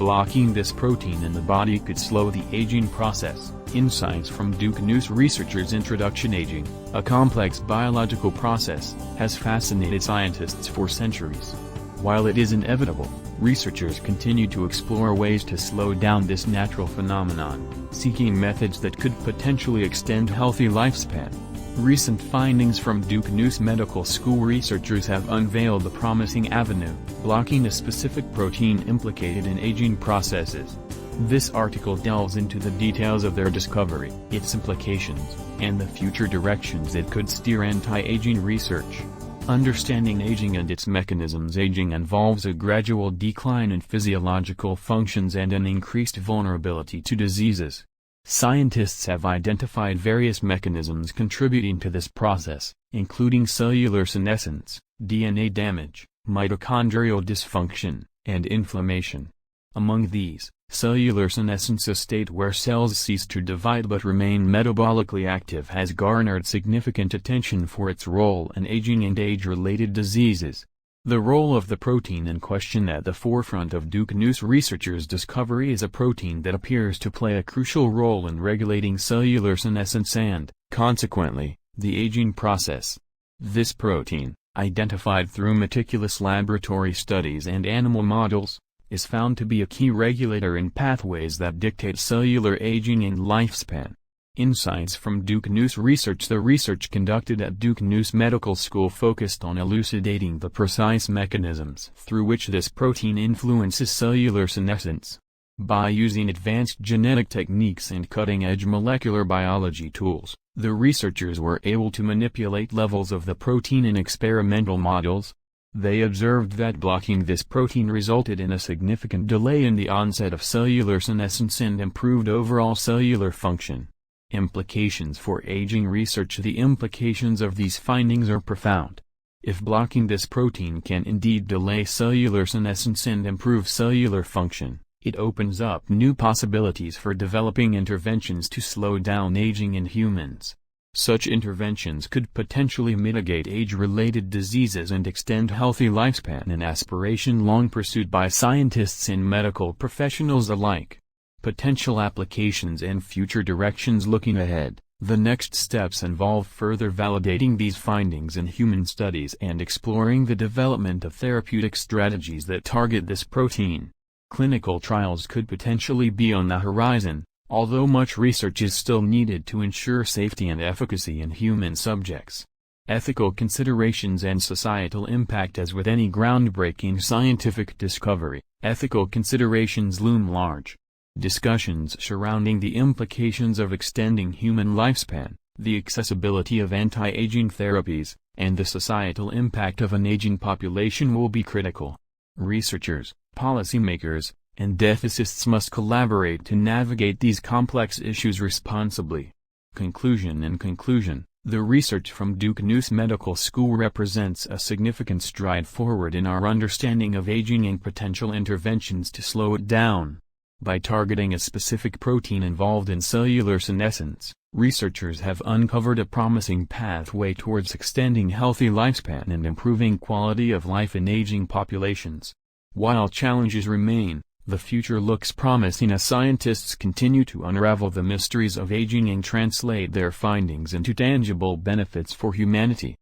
blocking this protein in the body could slow the aging process. Insights from Duke-NUS researchers. Introduction. Aging, a complex biological process, has fascinated scientists for centuries. While it is inevitable, researchers continue to explore ways to slow down this natural phenomenon, seeking methods that could potentially extend healthy lifespan. Recent findings from Duke-NUS Medical School researchers have unveiled a promising avenue, blocking a specific protein implicated in aging processes. This article delves into the details of their discovery, its implications, and the future directions it could steer anti-aging research. Understanding aging and its mechanisms. Aging involves a gradual decline in physiological functions and an increased vulnerability to diseases. Scientists have identified various mechanisms contributing to this process, including cellular senescence, DNA damage, mitochondrial dysfunction, and inflammation. Among these, cellular senescence, a state where cells cease to divide but remain metabolically active, has garnered significant attention for its role in aging and age-related diseases. The role of the protein in question. At the forefront of Duke-NUS researchers' discovery is a protein that appears to play a crucial role in regulating cellular senescence and, consequently, the aging process. This protein, identified through meticulous laboratory studies and animal models, is found to be a key regulator in pathways that dictate cellular aging and lifespan. Insights from Duke-NUS research. The research conducted at Duke-NUS Medical School focused on elucidating the precise mechanisms through which this protein influences cellular senescence. By using advanced genetic techniques and cutting-edge molecular biology tools, the researchers were able to manipulate levels of the protein in experimental models. They observed that blocking this protein resulted in a significant delay in the onset of cellular senescence and improved overall cellular function. Implications for aging research. The implications of these findings are profound. If blocking this protein can indeed delay cellular senescence and improve cellular function, it opens up new possibilities for developing interventions to slow down aging in humans. Such interventions could potentially mitigate age-related diseases and extend healthy lifespan, an aspiration long pursued by scientists and medical professionals alike. Potential applications and future directions. Looking ahead, the next steps involve further validating these findings in human studies and exploring the development of therapeutic strategies that target this protein. Clinical trials could potentially be on the horizon, although much research is still needed to ensure safety and efficacy in human subjects. Ethical considerations and societal impact. As with any groundbreaking scientific discovery, ethical considerations loom large. Discussions surrounding the implications of extending human lifespan, the accessibility of anti-aging therapies, and the societal impact of an aging population will be critical. Researchers, policymakers, and ethicists must collaborate to navigate these complex issues responsibly. Conclusion. In conclusion, the research from Duke-NUS Medical School represents a significant stride forward in our understanding of aging and potential interventions to slow it down. By targeting a specific protein involved in cellular senescence, researchers have uncovered a promising pathway towards extending healthy lifespan and improving quality of life in aging populations. While challenges remain, the future looks promising as scientists continue to unravel the mysteries of aging and translate their findings into tangible benefits for humanity.